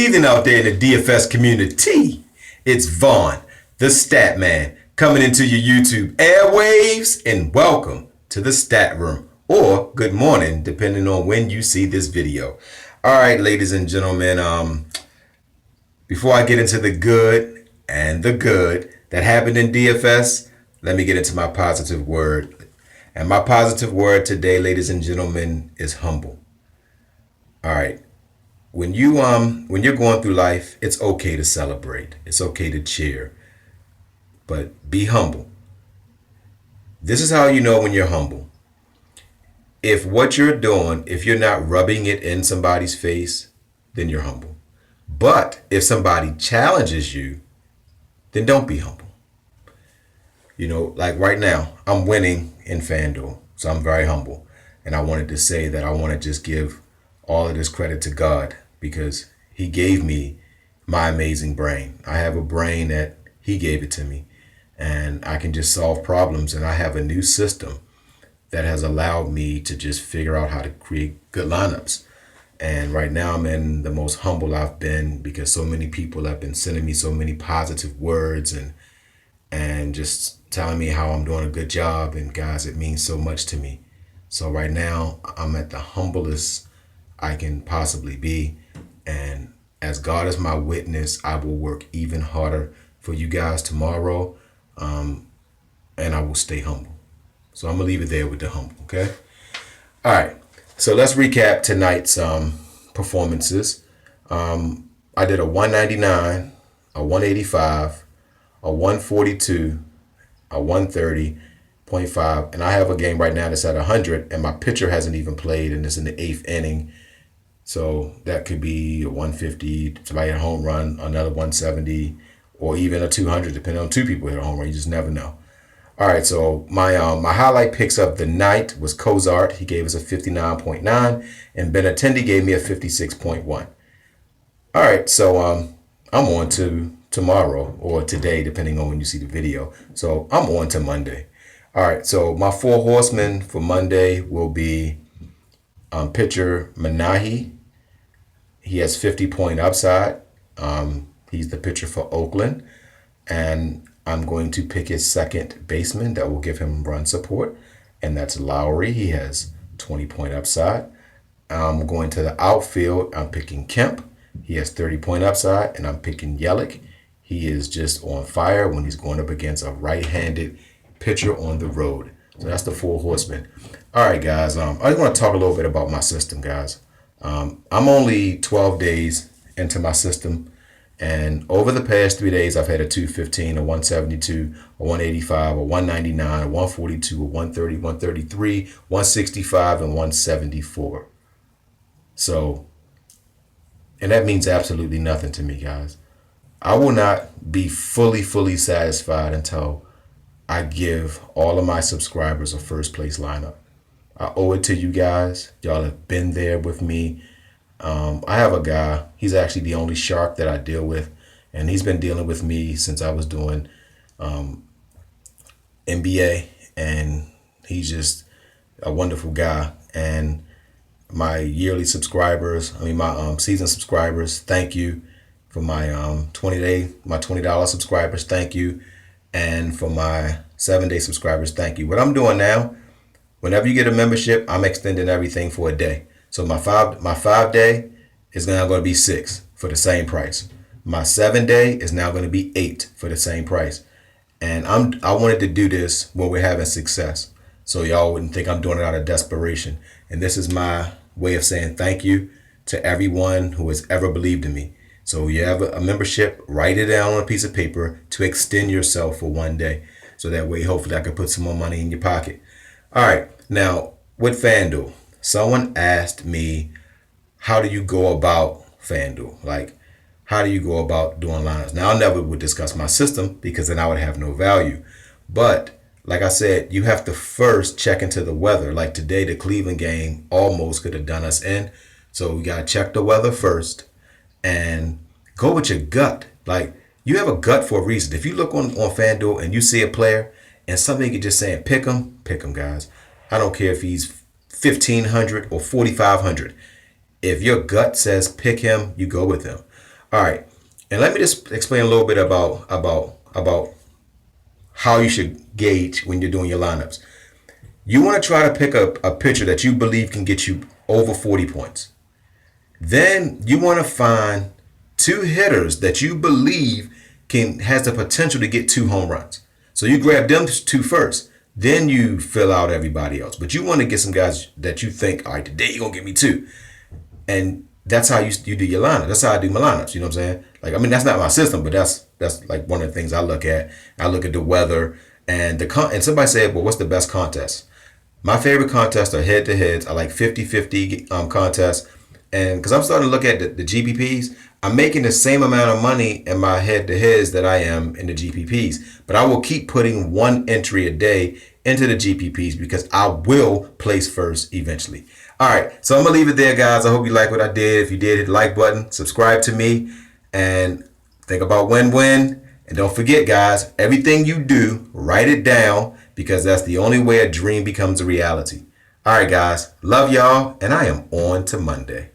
evening out there in the DFS community. It's Vaughn, the Stat Man, coming into your YouTube airwaves, and welcome to the Stat Room, or good morning, depending on when you see this video. All right, ladies and gentlemen, before I get into the good and the good that happened in DFS, let me get into my positive word. And my positive word today, ladies and gentlemen, is humble. All right. When you're going through life, it's okay to celebrate. It's okay to cheer. But be humble. This is how you know when you're humble. If what you're doing, if you're not rubbing it in somebody's face, then you're humble. But if somebody challenges you, then don't be humble. You know, like right now, I'm winning in Fanduel, so I'm very humble. And I wanted to say that I want to just give all of this credit to God because he gave me my amazing brain. I have a brain that he gave it to me, and I can just solve problems. And I have a new system that has allowed me to just figure out how to create good lineups. And right now I'm in the most humble I've been because so many people have been sending me so many positive words and just telling me how I'm doing a good job. And guys, it means so much to me. So right now I'm at the humblest I can possibly be. And as God is my witness, I will work even harder for you guys tomorrow. And I will stay humble. So I'm gonna leave it there with the humble, okay? All right, so let's recap tonight's performances. I did a 199, a 185, a 142, a 130.5, and I have a game right now that's at 100, and my pitcher hasn't even played, and it's in the 8th inning. So that could be a 150, somebody hit a home run, another 170, or even a 200, depending on two people hit a home run. You just never know. All right, so my highlight picks of the night was Cozart. He gave us a 59.9, and Benintendi gave me a 56.1. All right, so I'm on to tomorrow or today, depending on when you see the video. So I'm on to Monday. All right, so my 4 horsemen for Monday will be pitcher Manahi. He has 50-point upside. He's the pitcher for Oakland, and I'm going to pick his second baseman that will give him run support, and that's Lowry. He has 20-point upside. I'm going to the outfield. I'm picking Kemp. He has 30-point upside, and I'm picking Yelich. He is just on fire when he's going up against a right-handed pitcher on the road. So that's the 4 horsemen. All right, guys. I just want to talk a little bit about my system, guys. I'm only 12 days into my system. And over the past 3 days, I've had a 215, a 172, a 185, a 199, a 142, a 130, 133, 165, and 174. So, and that means absolutely nothing to me, guys. I will not be fully satisfied until I give all of my subscribers a first place lineup. I owe it to you guys. Y'all have been there with me. I have a guy, he's actually the only shark that I deal with, and he's been dealing with me since I was doing NBA, and he's just a wonderful guy. And my yearly subscribers, my season subscribers, thank you. For my $20 subscribers, thank you. And for my 7-day subscribers, thank you. What I'm doing now, whenever you get a membership, I'm extending everything for a day. So my 5-day is now going to be 6 for the same price. My 7-day is now going to be 8 for the same price. And I wanted to do this when we're having success, so y'all wouldn't think I'm doing it out of desperation. And this is my way of saying thank you to everyone who has ever believed in me. So you have a membership, write it down on a piece of paper to extend yourself for 1 day. So that way, hopefully I can put some more money in your pocket. All right, now with FanDuel. Someone asked me, how do you go about FanDuel? Like, how do you go about doing lineups? Now, I never would discuss my system because then I would have no value. But like I said, you have to first check into the weather. Like today, the Cleveland game almost could have done us in. So we got to check the weather first and go with your gut. Like, you have a gut for a reason. If you look on FanDuel and you see a player and somebody could just say, pick him, guys. I don't care if he's 1,500 or 4,500. If your gut says pick him, you go with him. All right, and let me just explain a little bit about how you should gauge when you're doing your lineups. You want to try to pick up a pitcher that you believe can get you over 40 points. Then you want to find two hitters that you believe has the potential to get 2 home runs. So you grab them 2 first. Then you fill out everybody else. But you want to get some guys that you think, all right, today you're going to get me 2. And that's how you do your lineup. That's how I do my lineups. You know what I'm saying? Like, I mean, that's not my system, but that's like one of the things I look at. I look at the weather and and somebody said, well, what's the best contest? My favorite contests are head-to-heads. I like 50-50 contests. And because I'm starting to look at the GPPs, I'm making the same amount of money in my head-to-heads that I am in the GPPs. But I will keep putting 1 entry a day into the GPPs because I will place first eventually. All right, so I'm going to leave it there, guys. I hope you like what I did. If you did, hit the like button, subscribe to me, and think about win-win. And don't forget, guys, everything you do, write it down because that's the only way a dream becomes a reality. All right, guys, love y'all, and I am on to Monday.